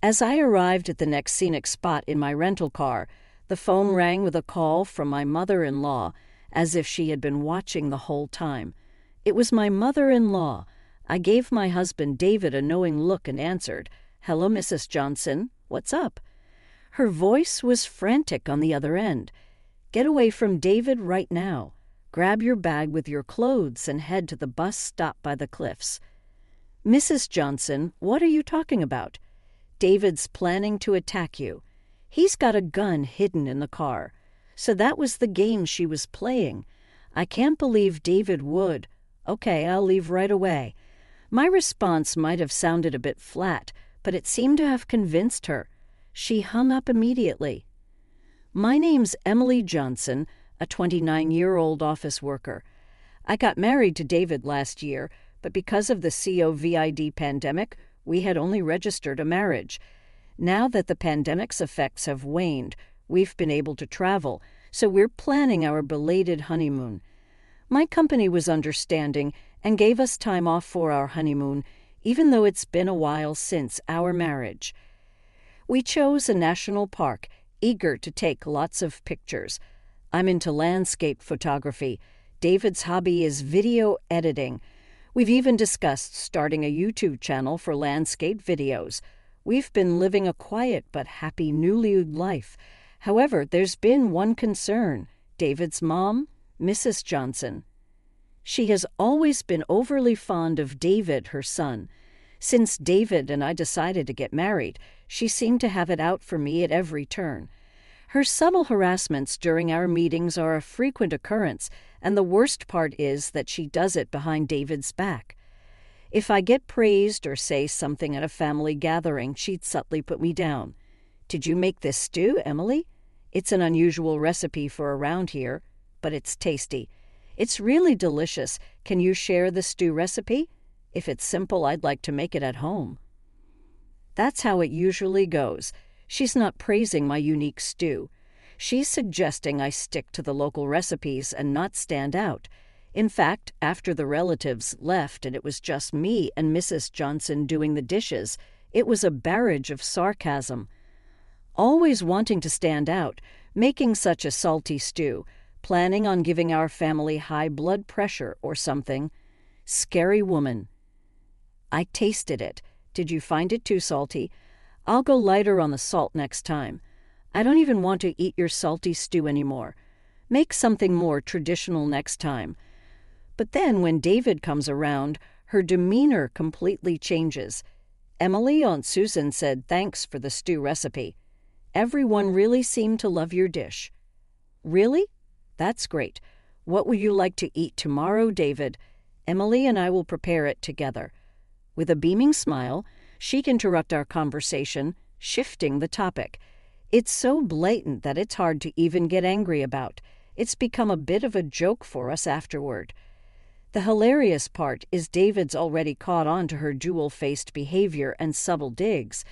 As I arrived at the next scenic spot in my rental car, the phone rang with a call from my mother-in-law, as if she had been watching the whole time. It was my mother-in-law. I gave my husband David a knowing look and answered, "Hello, Mrs. Johnson. What's up?" Her voice was frantic on the other end. "Get away from David right now. Grab your bag with your clothes and head to the bus stop by the cliffs." "Mrs. Johnson, what are you talking about?" "David's planning to attack you. He's got a gun hidden in the car." So that was the game she was playing. I can't believe David would. "Okay, I'll leave right away." My response might have sounded a bit flat, but it seemed to have convinced her. She hung up immediately. My name's Emily Johnson, a 29-year-old office worker. I got married to David last year, but because of the COVID pandemic, we had only registered a marriage. Now that the pandemic's effects have waned, we've been able to travel, so we're planning our belated honeymoon. My company was understanding and gave us time off for our honeymoon, even though it's been a while since our marriage. We chose a national park, eager to take lots of pictures. I'm into landscape photography. David's hobby is video editing. We've even discussed starting a YouTube channel for landscape videos. We've been living a quiet but happy newlywed life. However, there's been one concern: David's mom, Mrs. Johnson. She has always been overly fond of David, her son. Since David and I decided to get married, she seemed to have it out for me at every turn. Her subtle harassments during our meetings are a frequent occurrence, and the worst part is that she does it behind David's back. If I get praised or say something at a family gathering, she'd subtly put me down. "Did you make this stew, Emily? It's an unusual recipe for around here, but it's tasty. It's really delicious. Can you share the stew recipe? If it's simple, I'd like to make it at home." That's how it usually goes. She's not praising my unique stew. She's suggesting I stick to the local recipes and not stand out. In fact, after the relatives left and it was just me and Mrs. Johnson doing the dishes, it was a barrage of sarcasm. Always wanting to stand out, making such a salty stew, planning on giving our family high blood pressure or something. Scary woman. I tasted it. Did you find it too salty? I'll go lighter on the salt next time. I don't even want to eat your salty stew anymore. Make something more traditional next time. But then when David comes around, her demeanor completely changes. "Emily, Aunt Susan said thanks for the stew recipe. Everyone really seemed to love your dish." "Really? That's great. What would you like to eat tomorrow, David? Emily and I will prepare it together." With a beaming smile, she'd interrupt our conversation, shifting the topic. It's so blatant that it's hard to even get angry about. It's become a bit of a joke for us afterward. The hilarious part is David's already caught on to her dual-faced behavior and subtle digs.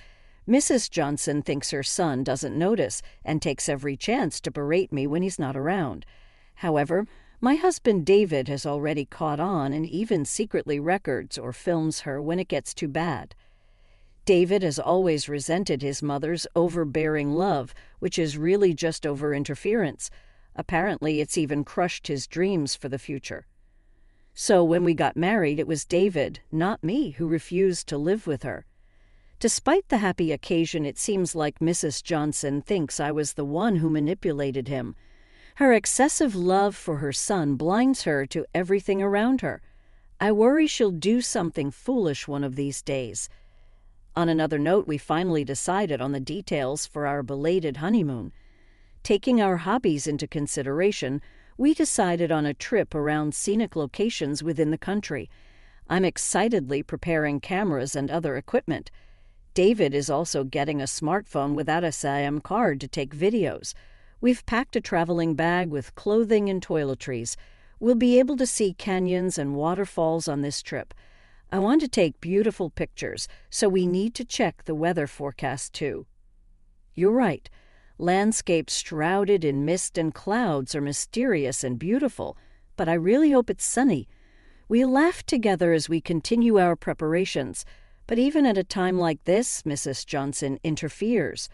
Mrs. Johnson thinks her son doesn't notice and takes every chance to berate me when he's not around. However, my husband David has already caught on and even secretly records or films her when it gets too bad. David has always resented his mother's overbearing love, which is really just over-interference. Apparently, it's even crushed his dreams for the future. So when we got married, it was David, not me, who refused to live with her. Despite the happy occasion, it seems like Mrs. Johnson thinks I was the one who manipulated him. Her excessive love for her son blinds her to everything around her. I worry she'll do something foolish one of these days. On another note, we finally decided on the details for our belated honeymoon. Taking our hobbies into consideration, we decided on a trip around scenic locations within the country. I'm excitedly preparing cameras and other equipment. David is also getting a smartphone without a SIM card to take videos. We've packed a traveling bag with clothing and toiletries. We'll be able to see canyons and waterfalls on this trip. I want to take beautiful pictures, so we need to check the weather forecast too. You're right. Landscapes shrouded in mist and clouds are mysterious and beautiful, but I really hope it's sunny. We laugh together as we continue our preparations, But even at a time like this, Mrs. Johnson interferes.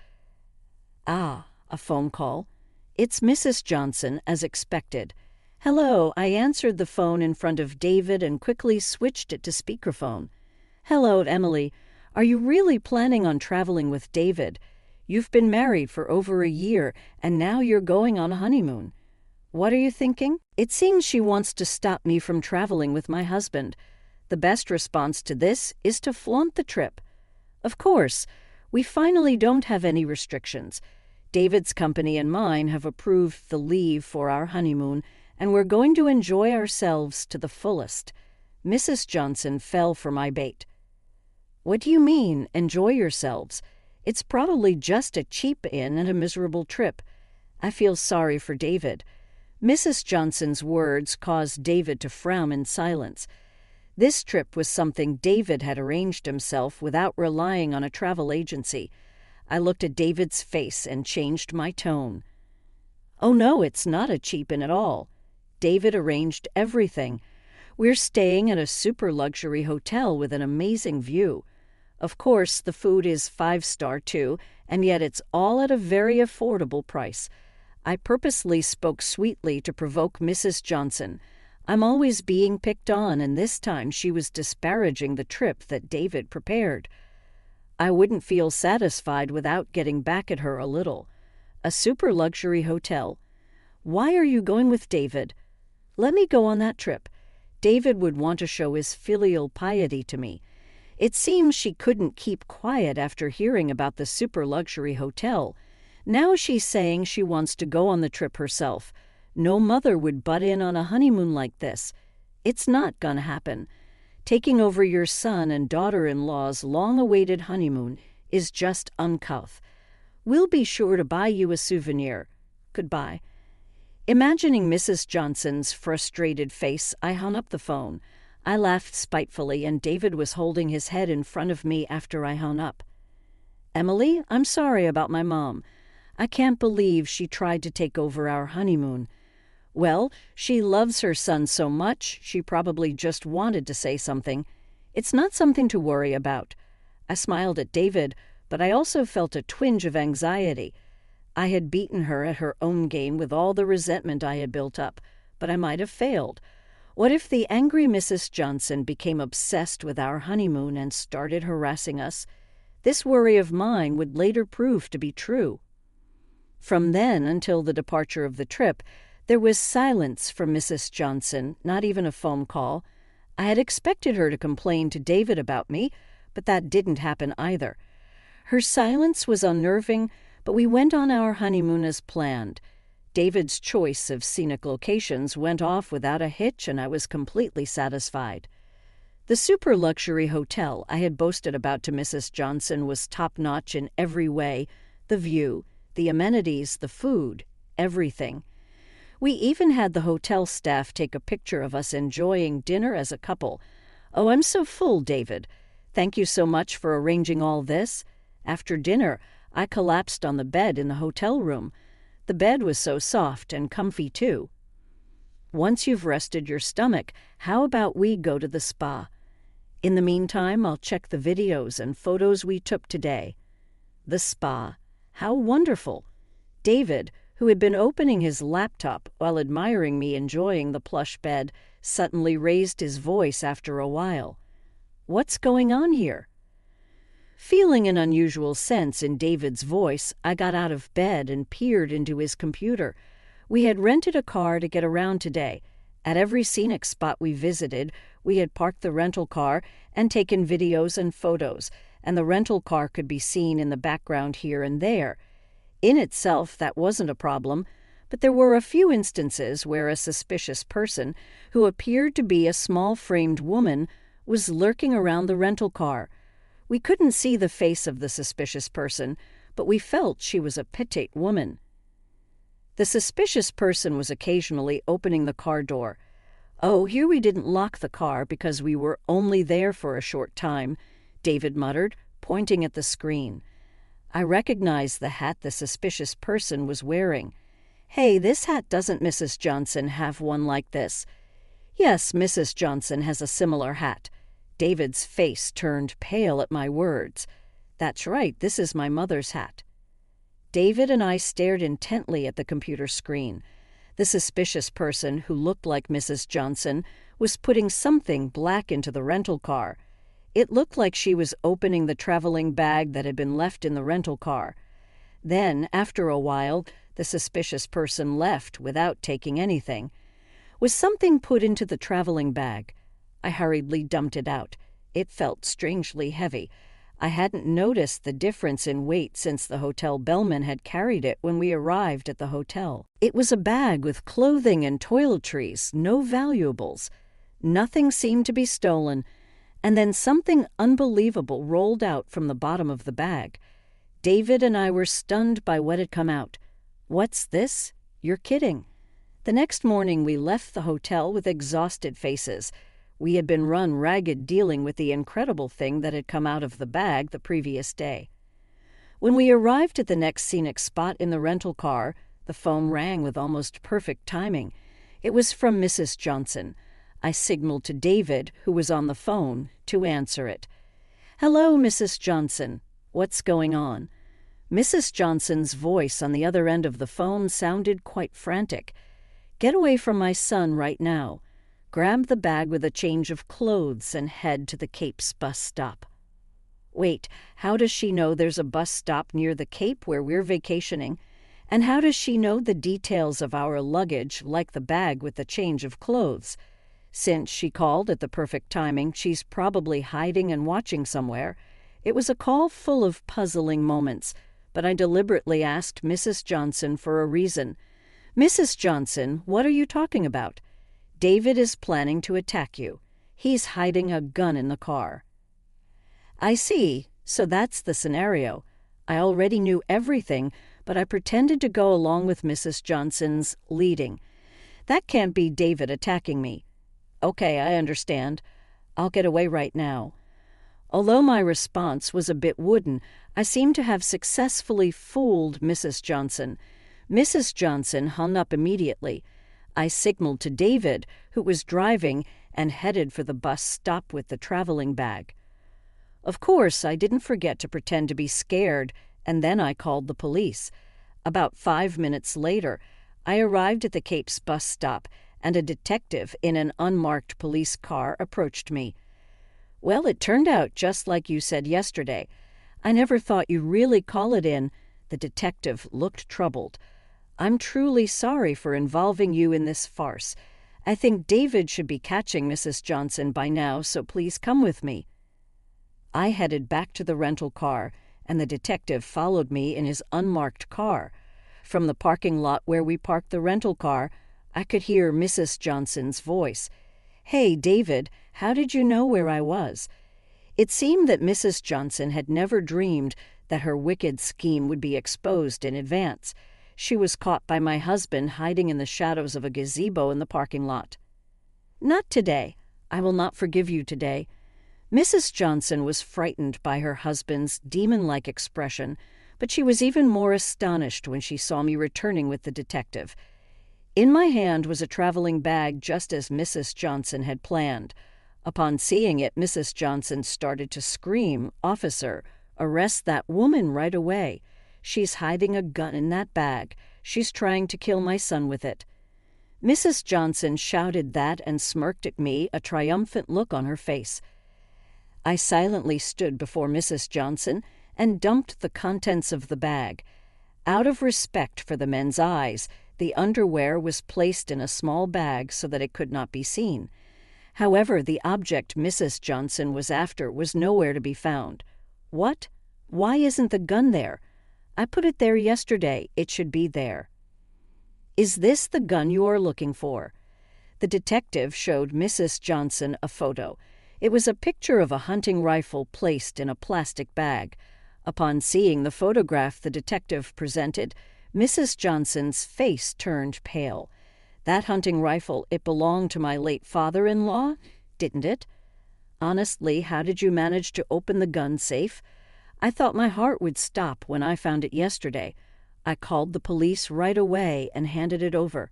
Ah, a phone call. It's Mrs. Johnson, as expected. Hello, I answered the phone in front of David and quickly switched it to speakerphone. Hello, Emily. Are you really planning on traveling with David? You've been married for over a year, and now you're going on a honeymoon. What are you thinking? It seems she wants to stop me from traveling with my husband. The best response to this is to flaunt the trip. Of course, we finally don't have any restrictions. David's company and mine have approved the leave for our honeymoon, and we're going to enjoy ourselves to the fullest. Mrs. Johnson fell for my bait. What do you mean, enjoy yourselves? It's probably just a cheap inn and a miserable trip. I feel sorry for David. Mrs. Johnson's words caused David to frown in silence. This trip was something David had arranged himself without relying on a travel agency. I looked at David's face and changed my tone. Oh no, it's not a cheap inn at all. David arranged everything. We're staying at a super luxury hotel with an amazing view. Of course, the food is 5-star too, and yet it's all at a very affordable price. I purposely spoke sweetly to provoke Mrs. Johnson. I'm always being picked on, and this time she was disparaging the trip that David prepared. I wouldn't feel satisfied without getting back at her a little. A super luxury hotel. Why are you going with David? Let me go on that trip. David would want to show his filial piety to me. It seems she couldn't keep quiet after hearing about the super luxury hotel. Now she's saying she wants to go on the trip herself. No mother would butt in on a honeymoon like this. It's not gonna happen. Taking over your son and daughter-in-law's long-awaited honeymoon is just uncouth. We'll be sure to buy you a souvenir. Goodbye. Imagining Mrs. Johnson's frustrated face, I hung up the phone. I laughed spitefully, and David was holding his head in front of me after I hung up. Emily, I'm sorry about my mom. I can't believe she tried to take over our honeymoon. Well, she loves her son so much, she probably just wanted to say something. It's not something to worry about. I smiled at David, but I also felt a twinge of anxiety. I had beaten her at her own game with all the resentment I had built up, but I might have failed. What if the angry Mrs. Johnson became obsessed with our honeymoon and started harassing us? This worry of mine would later prove to be true. From then until the departure of the trip, there was silence from Mrs. Johnson, not even a phone call. I had expected her to complain to David about me, but that didn't happen either. Her silence was unnerving, but we went on our honeymoon as planned. David's choice of scenic locations went off without a hitch, and I was completely satisfied. The super luxury hotel I had boasted about to Mrs. Johnson was top-notch in every way: the view, the amenities, the food, everything. We even had the hotel staff take a picture of us enjoying dinner as a couple. Oh, I'm so full, David. Thank you so much for arranging all this. After dinner, I collapsed on the bed in the hotel room. The bed was so soft and comfy, too. Once you've rested your stomach, how about we go to the spa? In the meantime, I'll check the videos and photos we took today. The spa. How wonderful. David, who had been opening his laptop while admiring me enjoying the plush bed, suddenly raised his voice after a while. What's going on here? Feeling an unusual sense in David's voice, I got out of bed and peered into his computer. We had rented a car to get around today. At every scenic spot we visited, we had parked the rental car and taken videos and photos, and the rental car could be seen in the background here and there. In itself, that wasn't a problem, but there were a few instances where a suspicious person, who appeared to be a small-framed woman, was lurking around the rental car. We couldn't see the face of the suspicious person, but we felt she was a petite woman. The suspicious person was occasionally opening the car door. Oh, here we didn't lock the car because we were only there for a short time, David muttered, pointing at the screen. I recognized the hat the suspicious person was wearing. Hey, this hat doesn't Mrs. Johnson have one like this? Yes, Mrs. Johnson has a similar hat. David's face turned pale at my words. "That's right, this is my mother's hat." David and I stared intently at the computer screen. The suspicious person, who looked like Mrs. Johnson, was putting something black into the rental car. It looked like she was opening the traveling bag that had been left in the rental car. Then, after a while, the suspicious person left without taking anything. Was something put into the traveling bag? I hurriedly dumped it out. It felt strangely heavy. I hadn't noticed the difference in weight since the hotel bellman had carried it when we arrived at the hotel. It was a bag with clothing and toiletries, no valuables. Nothing seemed to be stolen, and then something unbelievable rolled out from the bottom of the bag. David and I were stunned by what had come out. "What's this? You're kidding." The next morning we left the hotel with exhausted faces. We had been run ragged dealing with the incredible thing that had come out of the bag the previous day. When we arrived at the next scenic spot in the rental car, the phone rang with almost perfect timing. It was from Mrs. Johnson. I signaled to David, who was on the phone, to answer it. "Hello, Mrs. Johnson. What's going on?" Mrs. Johnson's voice on the other end of the phone sounded quite frantic. "Get away from my son right now. Grab the bag with a change of clothes and head to the Cape's bus stop." Wait, how does she know there's a bus stop near the Cape where we're vacationing? And how does she know the details of our luggage, like the bag with the change of clothes? Since she called at the perfect timing, she's probably hiding and watching somewhere. It was a call full of puzzling moments, but I deliberately asked Mrs. Johnson for a reason. "Mrs. Johnson, what are you talking about?" "David is planning to attack you. He's hiding a gun in the car." "I see. So that's the scenario." I already knew everything, but I pretended to go along with Mrs. Johnson's leading. "That can't be David attacking me." "Okay, I understand. I'll get away right now." Although my response was a bit wooden, I seemed to have successfully fooled Mrs. Johnson. Mrs. Johnson hung up immediately. I signaled to David, who was driving, and headed for the bus stop with the traveling bag. Of course, I didn't forget to pretend to be scared, and then I called the police. About 5 minutes later, I arrived at the Cape's bus stop, and a detective in an unmarked police car approached me. "Well, it turned out just like you said yesterday. I never thought you'd really call it in." The detective looked troubled. "I'm truly sorry for involving you in this farce. I think David should be catching Mrs. Johnson by now, so please come with me." I headed back to the rental car, and the detective followed me in his unmarked car. From the parking lot where we parked the rental car, I could hear Mrs. Johnson's voice. "Hey, David, how did you know where I was?" It seemed that Mrs. Johnson had never dreamed that her wicked scheme would be exposed in advance. She was caught by my husband hiding in the shadows of a gazebo in the parking lot. "Not today. I will not forgive you today." Mrs. Johnson was frightened by her husband's demon-like expression, but she was even more astonished when she saw me returning with the detective. In my hand was a traveling bag just as Mrs. Johnson had planned. Upon seeing it, Mrs. Johnson started to scream, "Officer, arrest that woman right away. She's hiding a gun in that bag. She's trying to kill my son with it." Mrs. Johnson shouted that and smirked at me, a triumphant look on her face. I silently stood before Mrs. Johnson and dumped the contents of the bag. Out of respect for the men's eyes, the underwear was placed in a small bag so that it could not be seen. However, the object Mrs. Johnson was after was nowhere to be found. "What? Why isn't the gun there?" "I put it there yesterday. It should be there." "Is this the gun you are looking for?" The detective showed Mrs. Johnson a photo. It was a picture of a hunting rifle placed in a plastic bag. Upon seeing the photograph the detective presented, Mrs. Johnson's face turned pale. "That hunting rifle, it belonged to my late father-in-law, didn't it?" "Honestly, how did you manage to open the gun safe?" "I thought my heart would stop when I found it yesterday. I called the police right away and handed it over."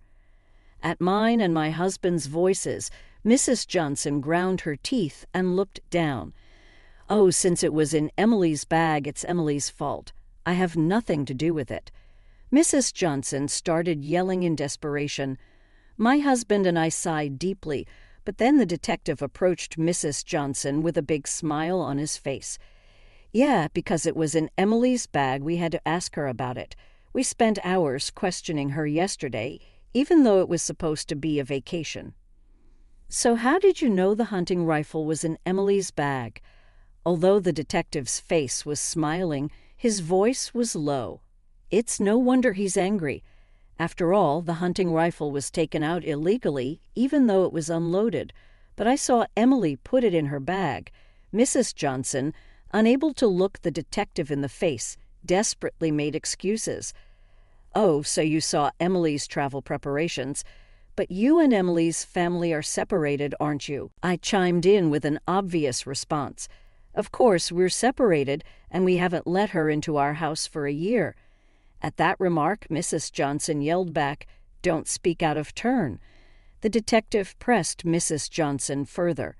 At mine and my husband's voices, Mrs. Johnson ground her teeth and looked down. "Oh, since it was in Emily's bag, it's Emily's fault. I have nothing to do with it." Mrs. Johnson started yelling in desperation. My husband and I sighed deeply, but then the detective approached Mrs. Johnson with a big smile on his face. "Yeah, because it was in Emily's bag, we had to ask her about it. We spent hours questioning her yesterday, even though it was supposed to be a vacation." "So how did you know the hunting rifle was in Emily's bag?" Although the detective's face was smiling, his voice was low. It's no wonder he's angry. After all, the hunting rifle was taken out illegally, even though it was unloaded. But I saw Emily put it in her bag. Mrs. Johnson, unable to look the detective in the face, desperately made excuses. "Oh, so you saw Emily's travel preparations. But you and Emily's family are separated, aren't you?" I chimed in with an obvious response. "Of course, we're separated, and we haven't let her into our house for a year." At that remark, Mrs. Johnson yelled back, "Don't speak out of turn." The detective pressed Mrs. Johnson further.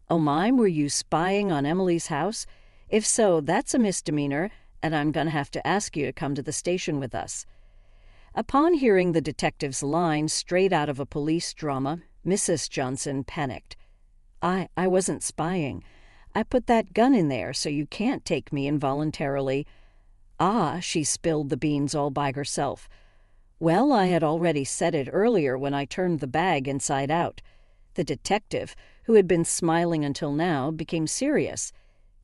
"Oh, mime, were you spying on Emily's house? If so, that's a misdemeanor, and I'm going to have to ask you to come to the station with us." Upon hearing the detective's line straight out of a police drama, Mrs. Johnson panicked. I wasn't spying. I put that gun in there, so you can't take me involuntarily." "Ah," she spilled the beans all by herself. "Well, I had already said it earlier when I turned the bag inside out." The detective, who had been smiling until now, became serious.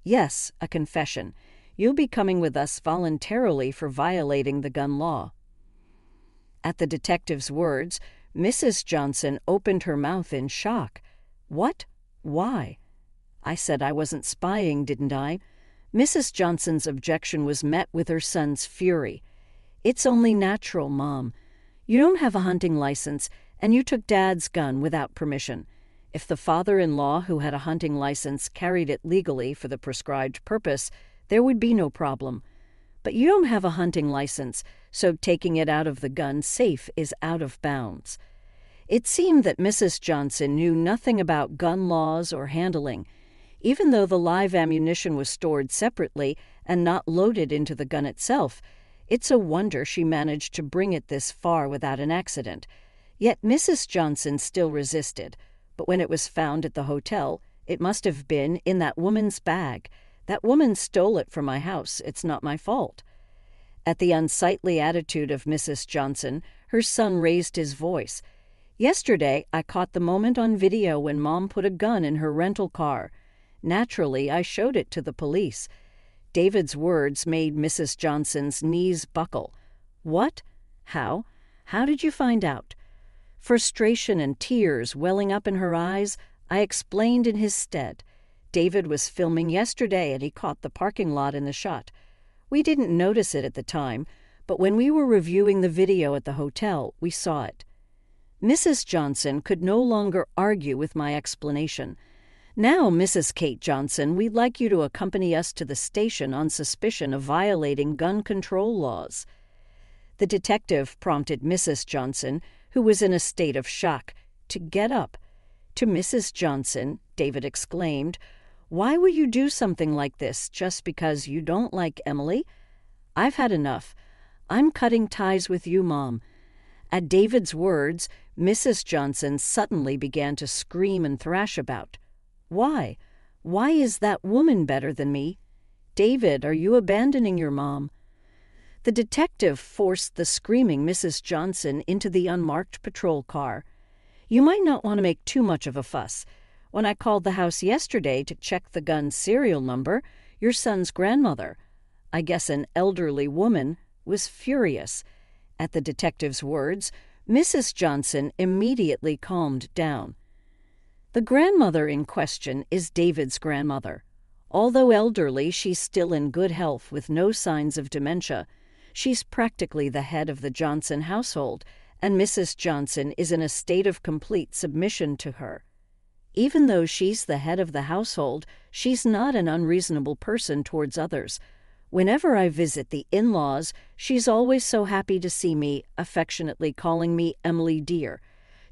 "Yes, a confession. You'll be coming with us voluntarily for violating the gun law." At the detective's words, Mrs. Johnson opened her mouth in shock. "What? Why?" "I said I wasn't spying, didn't I?" Mrs. Johnson's objection was met with her son's fury. "It's only natural, Mom. You don't have a hunting license, and you took Dad's gun without permission. If the father-in-law who had a hunting license carried it legally for the prescribed purpose, there would be no problem. But you don't have a hunting license, so taking it out of the gun safe is out of bounds." It seemed that Mrs. Johnson knew nothing about gun laws or handling. Even though the live ammunition was stored separately and not loaded into the gun itself, it's a wonder she managed to bring it this far without an accident. Yet Mrs. Johnson still resisted. But when it was found at the hotel, it must have been in that woman's bag. "That woman stole it from my house. It's not my fault." At the unsightly attitude of Mrs. Johnson, her son raised his voice. "Yesterday, I caught the moment on video when Mom put a gun in her rental car. Naturally, I showed it to the police." David's words made Mrs. Johnson's knees buckle. "What? How? How did you find out?" Frustration and tears welling up in her eyes, I explained in his stead. "David was filming yesterday and he caught the parking lot in the shot. We didn't notice it at the time, but when we were reviewing the video at the hotel, we saw it." Mrs. Johnson could no longer argue with my explanation. "Now, Mrs. Kate Johnson, we'd like you to accompany us to the station on suspicion of violating gun control laws." The detective prompted Mrs. Johnson, who was in a state of shock, to get up. To Mrs. Johnson, David exclaimed, "Why would you do something like this just because you don't like Emily? I've had enough. I'm cutting ties with you, Mom." At David's words, Mrs. Johnson suddenly began to scream and thrash about. "Why? Why is that woman better than me? David, are you abandoning your mom?" The detective forced the screaming Mrs. Johnson into the unmarked patrol car. "You might not want to make too much of a fuss. When I called the house yesterday to check the gun's serial number, your son's grandmother, I guess an elderly woman, was furious." At the detective's words, Mrs. Johnson immediately calmed down. The grandmother in question is David's grandmother. Although elderly, she's still in good health with no signs of dementia. She's practically the head of the Johnson household, and Mrs. Johnson is in a state of complete submission to her. Even though she's the head of the household, she's not an unreasonable person towards others. Whenever I visit the in-laws, she's always so happy to see me, affectionately calling me Emily dear.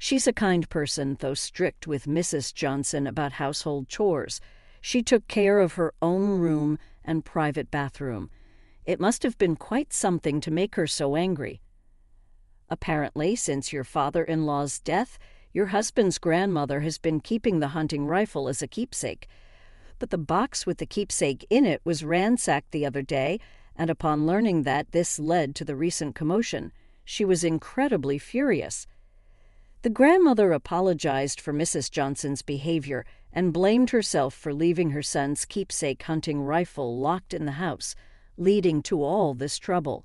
She's a kind person, though strict with Mrs. Johnson about household chores. She took care of her own room and private bathroom. It must have been quite something to make her so angry. Apparently, since your father-in-law's death, your husband's grandmother has been keeping the hunting rifle as a keepsake. But the box with the keepsake in it was ransacked the other day, and upon learning that this led to the recent commotion, she was incredibly furious. The grandmother apologized for Mrs. Johnson's behavior and blamed herself for leaving her son's keepsake hunting rifle locked in the house, leading to all this trouble.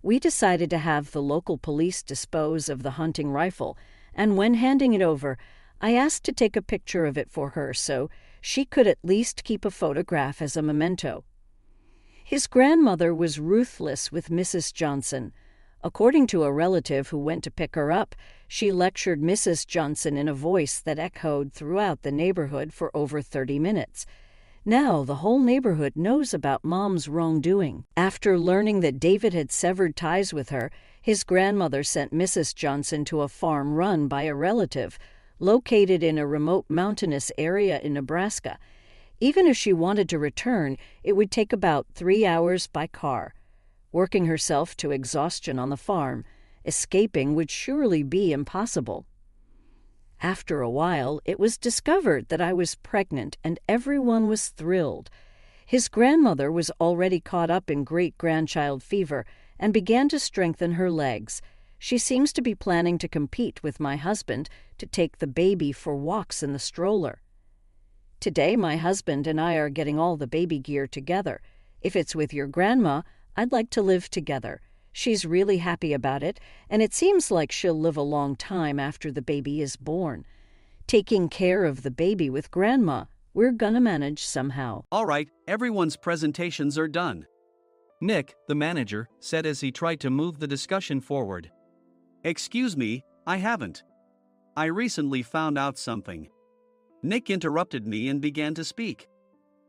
We decided to have the local police dispose of the hunting rifle, and when handing it over, I asked to take a picture of it for her so she could at least keep a photograph as a memento. His grandmother was ruthless with Mrs. Johnson. According to a relative who went to pick her up, she lectured Mrs. Johnson in a voice that echoed throughout the neighborhood for over 30 minutes. Now the whole neighborhood knows about Mom's wrongdoing. After learning that David had severed ties with her, his grandmother sent Mrs. Johnson to a farm run by a relative, located in a remote mountainous area in Nebraska. Even if she wanted to return, it would take about 3 hours by car. Working herself to exhaustion on the farm, escaping would surely be impossible. After a while, it was discovered that I was pregnant, and everyone was thrilled. His grandmother was already caught up in great-grandchild fever and began to strengthen her legs. She seems to be planning to compete with my husband to take the baby for walks in the stroller. Today, my husband and I are getting all the baby gear together. If it's with your grandma, I'd like to live together. She's really happy about it, and it seems like she'll live a long time after the baby is born. Taking care of the baby with Grandma, we're gonna manage somehow. All right, everyone's presentations are done, Nick, the manager, said as he tried to move the discussion forward. Excuse me, I haven't. I recently found out something. Nick interrupted me and began to speak.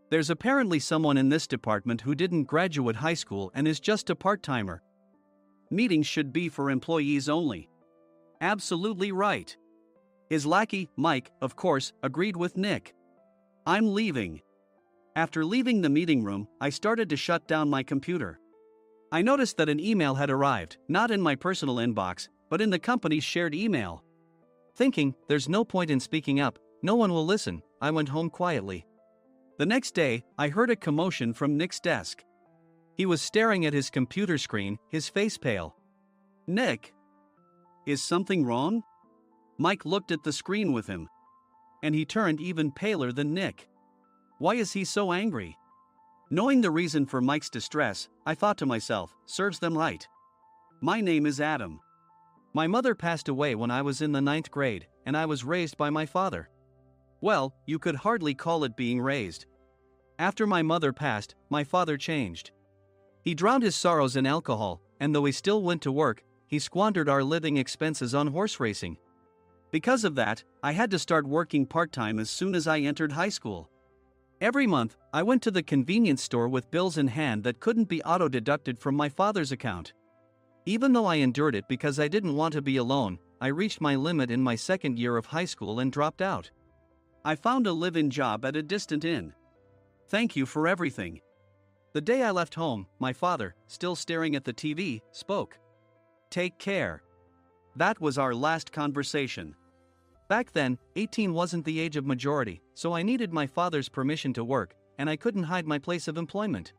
There's apparently someone in this department who didn't graduate high school and is just a part-timer. Meetings should be for employees only. Absolutely right. His lackey, Mike, of course, agreed with Nick. I'm leaving. After leaving the meeting room, I started to shut down my computer. I noticed that an email had arrived, not in my personal inbox, but in the company's shared email. Thinking, there's no point in speaking up, no one will listen, I went home quietly. The next day, I heard a commotion from Nick's desk. He was staring at his computer screen, his face pale. Nick, is something wrong? Mike looked at the screen with him. And he turned even paler than Nick. Why is he so angry? Knowing the reason for Mike's distress, I thought to myself, serves them right. My name is Adam. My mother passed away when I was in the 9th grade, and I was raised by my father. Well, you could hardly call it being raised. After my mother passed, my father changed. He drowned his sorrows in alcohol, and though he still went to work, he squandered our living expenses on horse racing. Because of that, I had to start working part-time as soon as I entered high school. Every month, I went to the convenience store with bills in hand that couldn't be auto-deducted from my father's account. Even though I endured it because I didn't want to be alone, I reached my limit in my second year of high school and dropped out. I found a live-in job at a distant inn. Thank you for everything. The day I left home, my father, still staring at the TV, spoke. Take care. That was our last conversation. Back then, 18 wasn't the age of majority, so I needed my father's permission to work, and I couldn't hide my place of employment.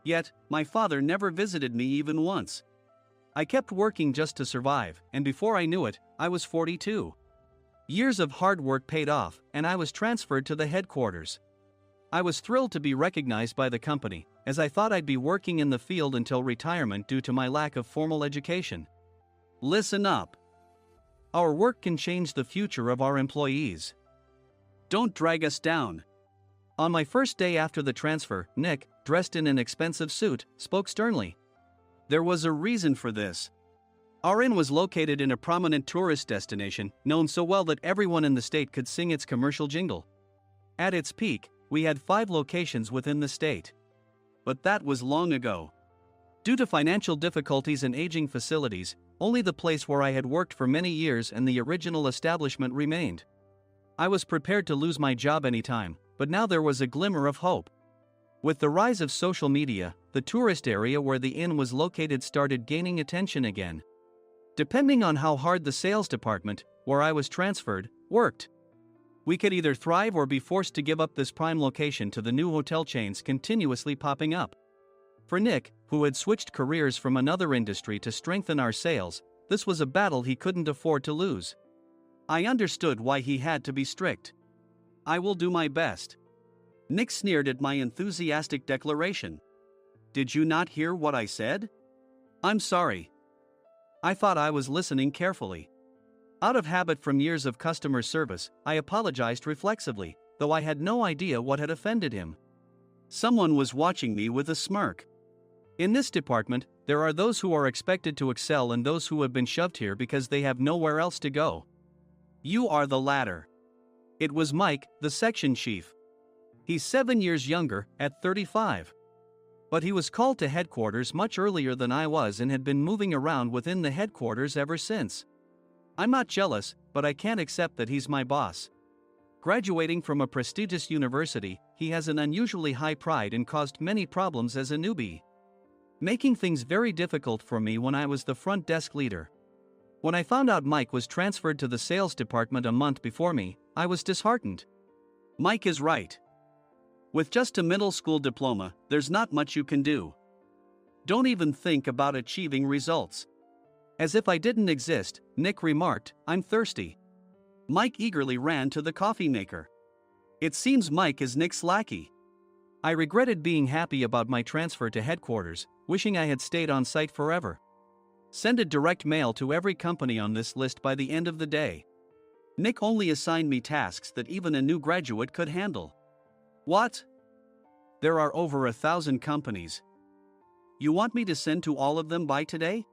Yet, my father never visited me even once. I kept working just to survive, and before I knew it, I was 42. Years of hard work paid off, and I was transferred to the headquarters. I was thrilled to be recognized by the company, as I thought I'd be working in the field until retirement due to my lack of formal education. Listen up. Our work can change the future of our employees. Don't drag us down. On my first day after the transfer, Nick, dressed in an expensive suit, spoke sternly. There was a reason for this. Our inn was located in a prominent tourist destination, known so well that everyone in the state could sing its commercial jingle. At its peak, we had 5 locations within the state. But that was long ago. Due to financial difficulties and aging facilities, only the place where I had worked for many years and the original establishment remained. I was prepared to lose my job anytime, but now there was a glimmer of hope. With the rise of social media, the tourist area where the inn was located started gaining attention again. Depending on how hard the sales department, where I was transferred, worked, we could either thrive or be forced to give up this prime location to the new hotel chains continuously popping up. For Nick, who had switched careers from another industry to strengthen our sales, this was a battle he couldn't afford to lose. I understood why he had to be strict. "I will do my best." Nick sneered at my enthusiastic declaration. "Did you not hear what I said?" "I'm sorry." I thought I was listening carefully. Out of habit from years of customer service, I apologized reflexively, though I had no idea what had offended him. Someone was watching me with a smirk. In this department, there are those who are expected to excel and those who have been shoved here because they have nowhere else to go. You are the latter. It was Mike, the section chief. He's 7 years younger, at 35. But he was called to headquarters much earlier than I was and had been moving around within the headquarters ever since. I'm not jealous, but I can't accept that he's my boss. Graduating from a prestigious university, he has an unusually high pride and caused many problems as a newbie, making things very difficult for me when I was the front desk leader. When I found out Mike was transferred to the sales department a month before me, I was disheartened. Mike is right. With just a middle school diploma, there's not much you can do. Don't even think about achieving results. As if I didn't exist, Nick remarked, "I'm thirsty." Mike eagerly ran to the coffee maker. It seems Mike is Nick's lackey. I regretted being happy about my transfer to headquarters, wishing I had stayed on site forever. Send a direct mail to every company on this list by the end of the day. Nick only assigned me tasks that even a new graduate could handle. What? There are over 1,000 companies. You want me to send to all of them by today?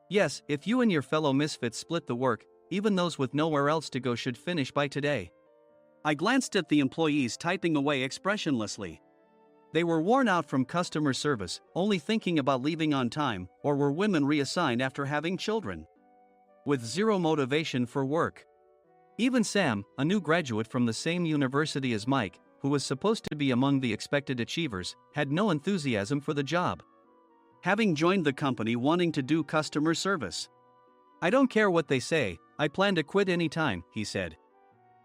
Yes, if you and your fellow misfits split the work, even those with nowhere else to go should finish by today. I glanced at the employees typing away expressionlessly. They were worn out from customer service, only thinking about leaving on time, or were women reassigned after having children, with zero motivation for work. Even Sam, a new graduate from the same university as Mike, who was supposed to be among the expected achievers, had no enthusiasm for the job, having joined the company wanting to do customer service. "I don't care what they say, I plan to quit any time," he said.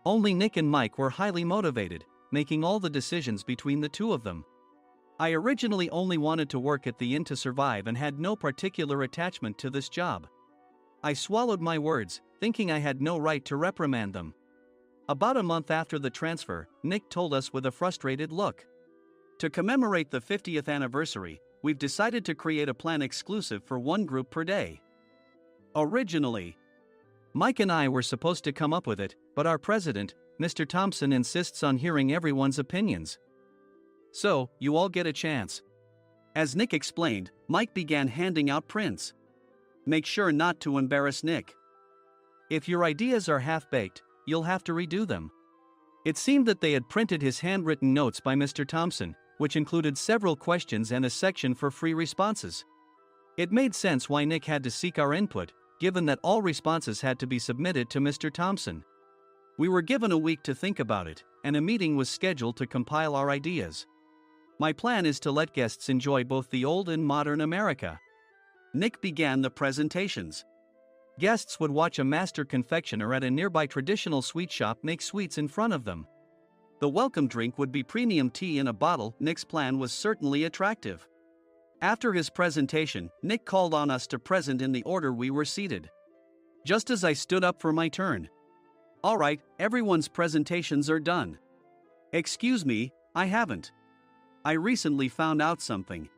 Only Nick and Mike were highly motivated, making all the decisions between the two of them. I originally only wanted to work at the inn to survive and had no particular attachment to this job. I swallowed my words, thinking I had no right to reprimand them. About a month after the transfer, Nick told us with a frustrated look, "To commemorate the 50th anniversary, we've decided to create a plan exclusive for one group per day." Originally, Mike and I were supposed to come up with it, but our president, Mr. Thompson, insists on hearing everyone's opinions. "So, you all get a chance." As Nick explained, Mike began handing out prints. "Make sure not to embarrass Nick. If your ideas are half-baked, you'll have to redo them." It seemed that they had printed his handwritten notes by Mr. Thompson, which included several questions and a section for free responses. It made sense why Nick had to seek our input, given that all responses had to be submitted to Mr. Thompson. We were given a week to think about it, and a meeting was scheduled to compile our ideas. My plan is to let guests enjoy both the old and modern America. Nick began the presentations. Guests would watch a master confectioner at a nearby traditional sweet shop make sweets in front of them. The welcome drink would be premium tea in a bottle. Nick's plan was certainly attractive. After his presentation, Nick called on us to present in the order we were seated. Just as I stood up for my turn. "All right, everyone's presentations are done." "Excuse me, I haven't. I recently found out something."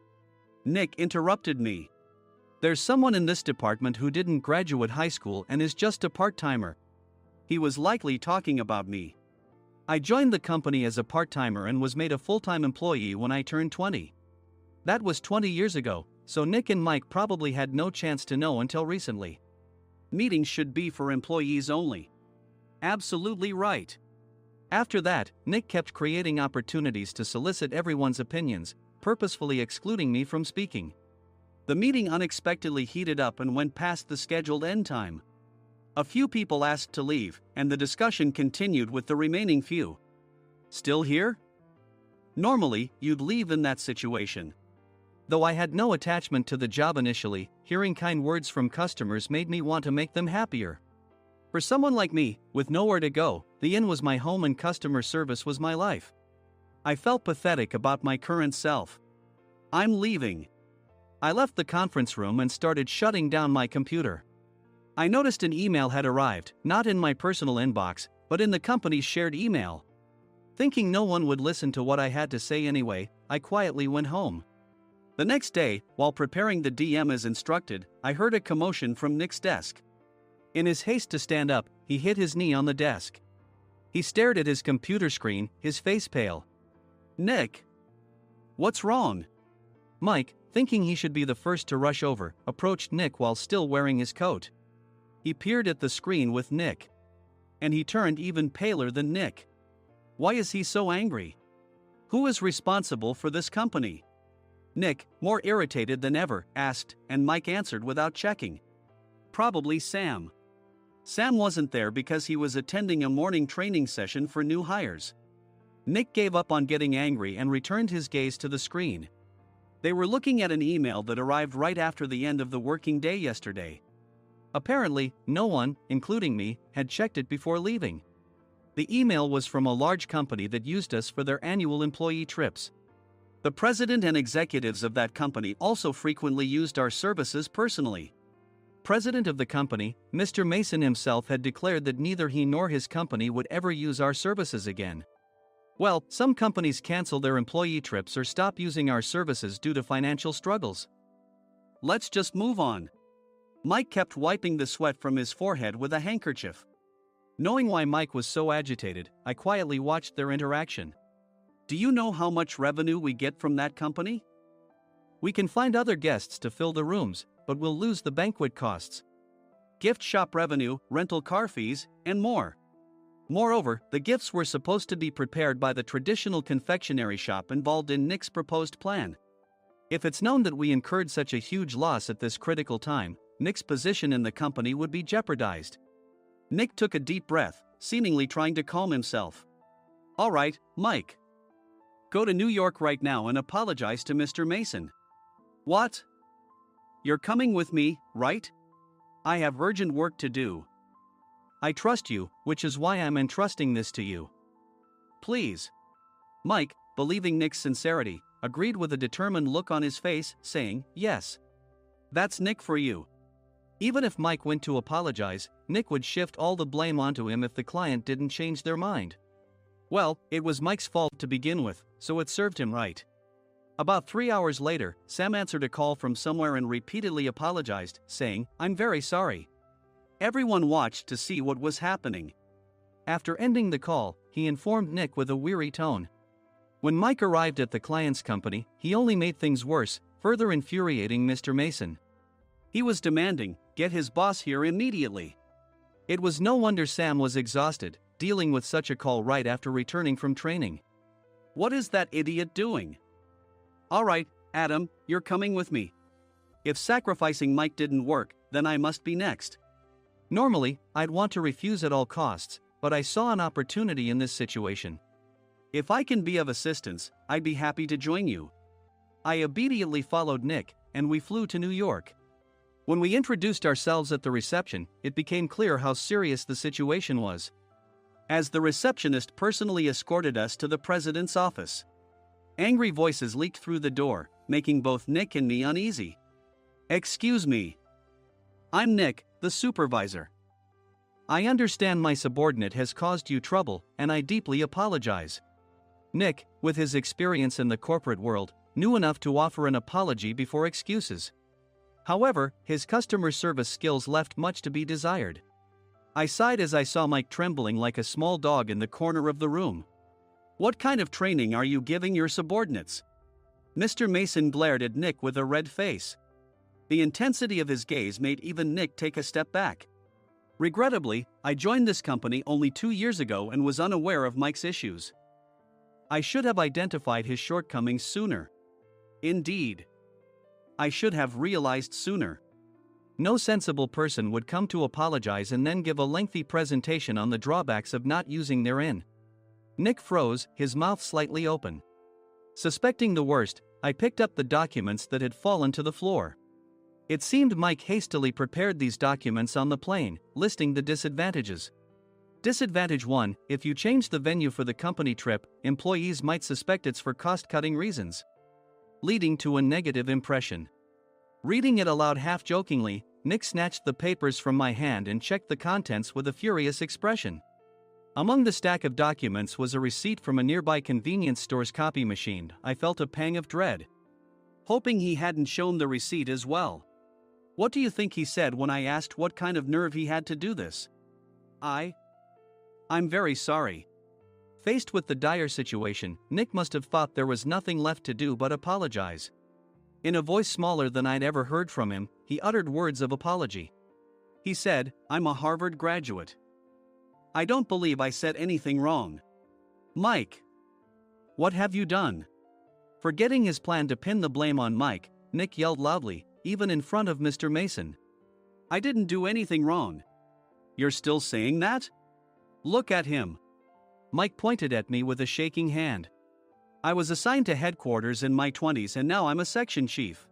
Nick interrupted me. "There's someone in this department who didn't graduate high school and is just a part-timer." He was likely talking about me. I joined the company as a part-timer and was made a full-time employee when I turned 20. That was 20 years ago, so Nick and Mike probably had no chance to know until recently. Meetings should be for employees only. Absolutely right. After that, Nick kept creating opportunities to solicit everyone's opinions, purposefully excluding me from speaking. The meeting unexpectedly heated up and went past the scheduled end time. A few people asked to leave, and the discussion continued with the remaining few. Still here? Normally, you'd leave in that situation. Though I had no attachment to the job initially, hearing kind words from customers made me want to make them happier. For someone like me, with nowhere to go, the inn was my home and customer service was my life. I felt pathetic about my current self. I'm leaving. I left the conference room and started shutting down my computer. I noticed an email had arrived, not in my personal inbox, but in the company's shared email. Thinking no one would listen to what I had to say anyway, I quietly went home. The next day, while preparing the DM as instructed, I heard a commotion from Nick's desk. In his haste to stand up, he hit his knee on the desk. He stared at his computer screen, his face pale. "Nick! What's wrong?" Mike, thinking he should be the first to rush over, approached Nick while still wearing his coat. He peered at the screen with Nick. And he turned even paler than Nick. Why is he so angry? Who is responsible for this company? Nick, more irritated than ever, asked, and Mike answered without checking. Probably Sam. Sam wasn't there because he was attending a morning training session for new hires. Nick gave up on getting angry and returned his gaze to the screen. They were looking at an email that arrived right after the end of the working day yesterday. Apparently, no one, including me, had checked it before leaving. The email was from a large company that used us for their annual employee trips. The president and executives of that company also frequently used our services personally. President of the company, Mr. Mason himself, had declared that neither he nor his company would ever use our services again. Well, some companies cancel their employee trips or stop using our services due to financial struggles. Let's just move on. Mike kept wiping the sweat from his forehead with a handkerchief. Knowing why Mike was so agitated, I quietly watched their interaction. Do you know how much revenue we get from that company? We can find other guests to fill the rooms, but we'll lose the banquet costs, gift shop revenue, rental car fees, and more. Moreover, the gifts were supposed to be prepared by the traditional confectionery shop involved in Nick's proposed plan. If it's known that we incurred such a huge loss at this critical time, Nick's position in the company would be jeopardized. Nick took a deep breath, seemingly trying to calm himself. All right, Mike. Go to New York right now and apologize to Mr. Mason. What? You're coming with me, right? I have urgent work to do. I trust you, which is why I'm entrusting this to you. Please. Mike, believing Nick's sincerity, agreed with a determined look on his face, saying, yes. That's Nick for you. Even if Mike went to apologize, Nick would shift all the blame onto him if the client didn't change their mind. Well, it was Mike's fault to begin with, so it served him right. About 3 hours later, Sam answered a call from somewhere and repeatedly apologized, saying, I'm very sorry. Everyone watched to see what was happening. After ending the call, he informed Nick with a weary tone. When Mike arrived at the client's company, he only made things worse, further infuriating Mr. Mason. He was demanding, get his boss here immediately. It was no wonder Sam was exhausted, dealing with such a call right after returning from training. What is that idiot doing? All right, Adam, you're coming with me. If sacrificing Mike didn't work, then I must be next. Normally, I'd want to refuse at all costs, but I saw an opportunity in this situation. If I can be of assistance, I'd be happy to join you. I obediently followed Nick, and we flew to New York. When we introduced ourselves at the reception, it became clear how serious the situation was, as the receptionist personally escorted us to the president's office. Angry voices leaked through the door, making both Nick and me uneasy. Excuse me. I'm Nick, the supervisor. I understand my subordinate has caused you trouble, and I deeply apologize. Nick, with his experience in the corporate world, knew enough to offer an apology before excuses. However, his customer service skills left much to be desired. I sighed as I saw Mike trembling like a small dog in the corner of the room. What kind of training are you giving your subordinates? Mr. Mason glared at Nick with a red face. The intensity of his gaze made even Nick take a step back. Regrettably, I joined this company only 2 years ago and was unaware of Mike's issues. I should have identified his shortcomings sooner. Indeed. I should have realized sooner. No sensible person would come to apologize and then give a lengthy presentation on the drawbacks of not using their in. Nick froze, his mouth slightly open. Suspecting the worst, I picked up the documents that had fallen to the floor. It seemed Mike hastily prepared these documents on the plane, listing the disadvantages. Disadvantage 1: if you change the venue for the company trip, employees might suspect it's for cost-cutting reasons, leading to a negative impression. Reading it aloud half-jokingly, Nick snatched the papers from my hand and checked the contents with a furious expression. Among the stack of documents was a receipt from a nearby convenience store's copy machine. I felt a pang of dread, hoping he hadn't shown the receipt as well. What do you think he said when I asked what kind of nerve he had to do this? I'm very sorry. Faced with the dire situation, Nick must have thought there was nothing left to do but apologize. In a voice smaller than I'd ever heard from him, he uttered words of apology. He said, "I'm a Harvard graduate. I don't believe I said anything wrong." Mike! What have you done? Forgetting his plan to pin the blame on Mike, Nick yelled loudly, even in front of Mr. Mason. "I didn't do anything wrong." "You're still saying that? Look at him." Mike pointed at me with a shaking hand. "I was assigned to headquarters in my 20s and now I'm a section chief.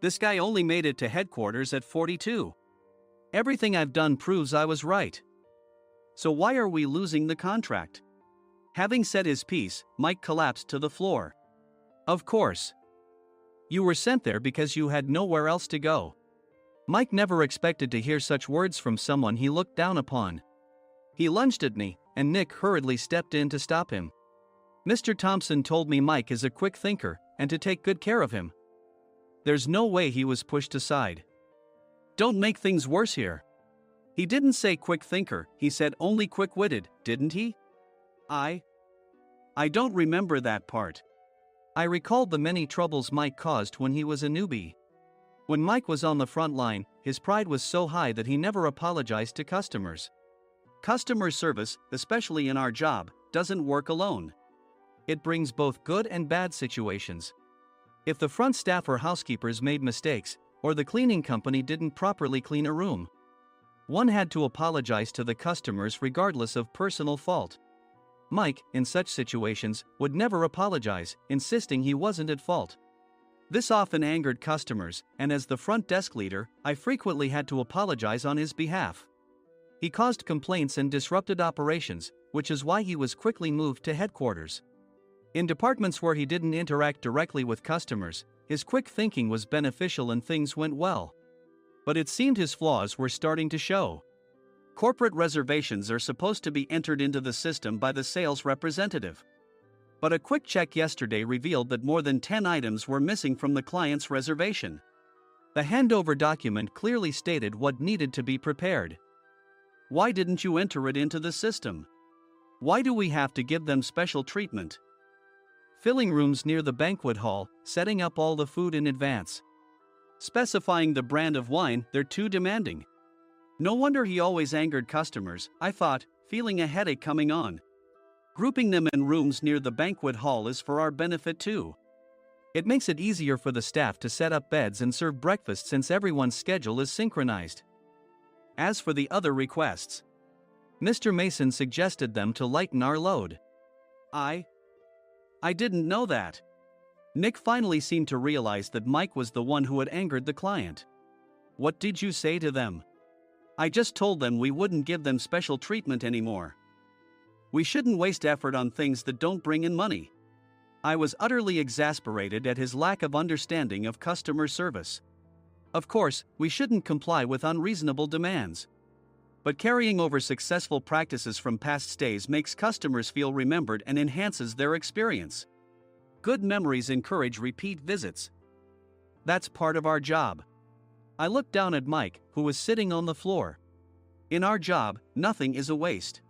This guy only made it to headquarters at 42. Everything I've done proves I was right. So why are we losing the contract?" Having said his piece, Mike collapsed to the floor. "Of course. You were sent there because you had nowhere else to go." Mike never expected to hear such words from someone he looked down upon. He lunged at me, and Nick hurriedly stepped in to stop him. "Mr. Thompson told me Mike is a quick thinker, and to take good care of him." There's no way he was pushed aside. "Don't make things worse here." "He didn't say quick thinker, he said only quick-witted, didn't he?" I don't remember that part." I recalled the many troubles Mike caused when he was a newbie. When Mike was on the front line, his pride was so high that he never apologized to customers. Customer service, especially in our job, doesn't work alone. It brings both good and bad situations. If the front staff or housekeepers made mistakes, or the cleaning company didn't properly clean a room, one had to apologize to the customers regardless of personal fault. Mike, in such situations, would never apologize, insisting he wasn't at fault. This often angered customers, and as the front desk leader, I frequently had to apologize on his behalf. He caused complaints and disrupted operations, which is why he was quickly moved to headquarters. In departments where he didn't interact directly with customers, his quick thinking was beneficial and things went well. But it seemed his flaws were starting to show. Corporate reservations are supposed to be entered into the system by the sales representative. But a quick check yesterday revealed that more than 10 items were missing from the client's reservation. The handover document clearly stated what needed to be prepared. Why didn't you enter it into the system? Why do we have to give them special treatment? Filling rooms near the banquet hall, setting up all the food in advance. Specifying the brand of wine, they're too demanding. No wonder he always angered customers, I thought, feeling a headache coming on. Grouping them in rooms near the banquet hall is for our benefit too. It makes it easier for the staff to set up beds and serve breakfast since everyone's schedule is synchronized. As for the other requests, Mr. Mason suggested them to lighten our load. I didn't know that. Nick finally seemed to realize that Mike was the one who had angered the client. What did you say to them? I just told them we wouldn't give them special treatment anymore. We shouldn't waste effort on things that don't bring in money. I was utterly exasperated at his lack of understanding of customer service. Of course, we shouldn't comply with unreasonable demands. But carrying over successful practices from past stays makes customers feel remembered and enhances their experience. Good memories encourage repeat visits. That's part of our job. I looked down at Mike, who was sitting on the floor. In our job, nothing is a waste.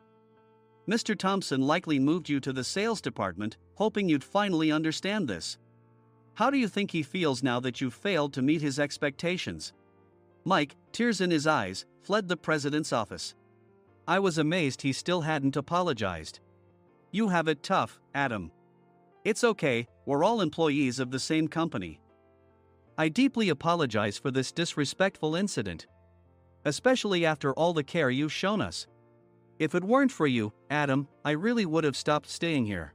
Mr. Thompson likely moved you to the sales department, hoping you'd finally understand this. How do you think he feels now that you've failed to meet his expectations? Mike, tears in his eyes, fled the president's office. I was amazed he still hadn't apologized. You have it tough, Adam. It's okay, we're all employees of the same company. I deeply apologize for this disrespectful incident, especially after all the care you've shown us. If it weren't for you, Adam, I really would have stopped staying here.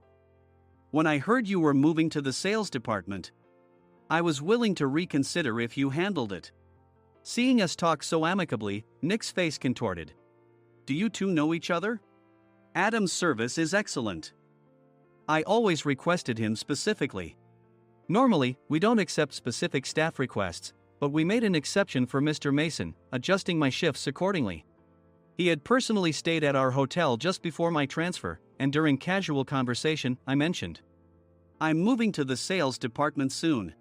When I heard you were moving to the sales department, I was willing to reconsider if you handled it." Seeing us talk so amicably, Nick's face contorted. "Do you two know each other? Adam's service is excellent. I always requested him specifically. Normally, we don't accept specific staff requests, but we made an exception for Mr. Mason, adjusting my shifts accordingly. He had personally stayed at our hotel just before my transfer, and during casual conversation, I mentioned, 'I'm moving to the sales department soon.'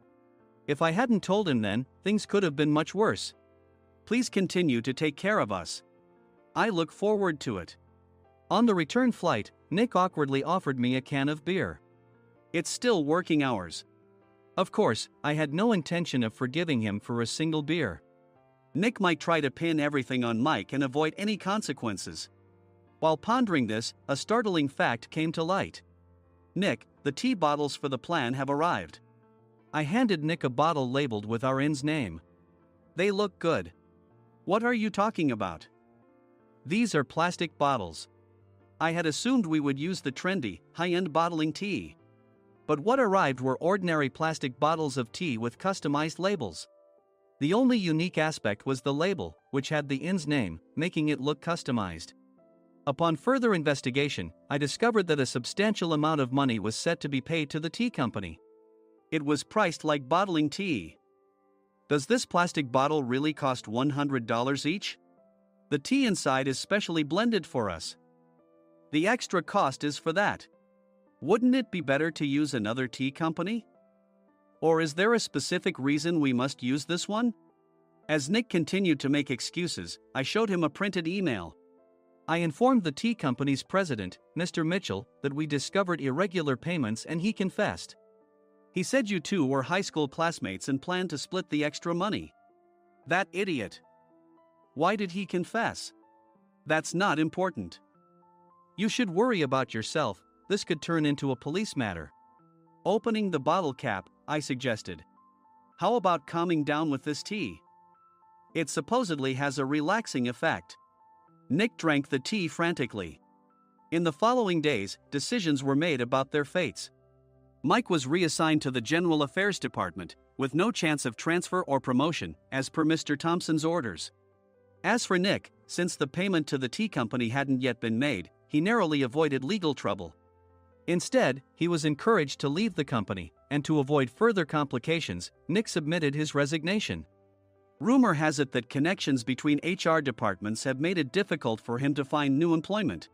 If I hadn't told him then, things could have been much worse. Please continue to take care of us. I look forward to it." On the return flight, Nick awkwardly offered me a can of beer. It's still working hours. Of course, I had no intention of forgiving him for a single beer. Nick might try to pin everything on Mike and avoid any consequences. While pondering this, a startling fact came to light. "Nick, the tea bottles for the plan have arrived." I handed Nick a bottle labeled with our inn's name. "They look good." "What are you talking about?" "These are plastic bottles. I had assumed we would use the trendy, high-end bottling tea. But what arrived were ordinary plastic bottles of tea with customized labels. The only unique aspect was the label, which had the inn's name, making it look customized. Upon further investigation, I discovered that a substantial amount of money was set to be paid to the tea company. It was priced like bottling tea. Does this plastic bottle really cost $100 each? The tea inside is specially blended for us. The extra cost is for that. Wouldn't it be better to use another tea company? Or is there a specific reason we must use this one?" As Nick continued to make excuses, I showed him a printed email. I informed the tea company's president, Mr. Mitchell, that we discovered irregular payments and he confessed. He said you two were high school classmates and planned to split the extra money. That idiot. Why did he confess? That's not important. You should worry about yourself, this could turn into a police matter. Opening the bottle cap, I suggested. How about calming down with this tea? It supposedly has a relaxing effect. Nick drank the tea frantically. In the following days, decisions were made about their fates. Mike was reassigned to the General Affairs Department, with no chance of transfer or promotion, as per Mr. Thompson's orders. As for Nick, since the payment to the tea company hadn't yet been made, he narrowly avoided legal trouble. Instead, he was encouraged to leave the company, and to avoid further complications, Nick submitted his resignation. Rumor has it that connections between HR departments have made it difficult for him to find new employment.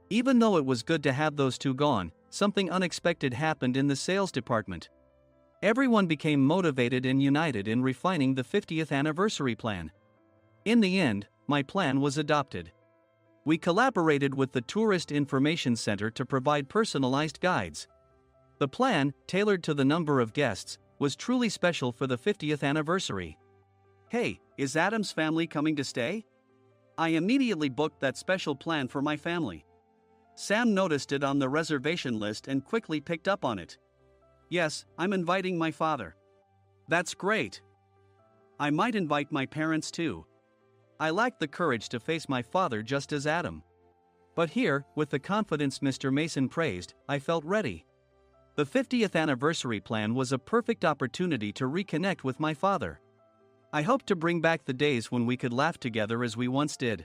Even though it was good to have those two gone, something unexpected happened in the sales department. Everyone became motivated and united in refining the 50th anniversary plan. In the end, my plan was adopted. We collaborated with the Tourist Information Center to provide personalized guides. The plan, tailored to the number of guests, was truly special for the 50th anniversary. "Hey, is Adam's family coming to stay?" I immediately booked that special plan for my family. Sam noticed it on the reservation list and quickly picked up on it. "Yes, I'm inviting my father." "That's great. I might invite my parents too. I lacked the courage to face my father just as Adam. But here, with the confidence Mr. Mason praised, I felt ready. The 50th anniversary plan was a perfect opportunity to reconnect with my father. I hoped to bring back the days when we could laugh together as we once did.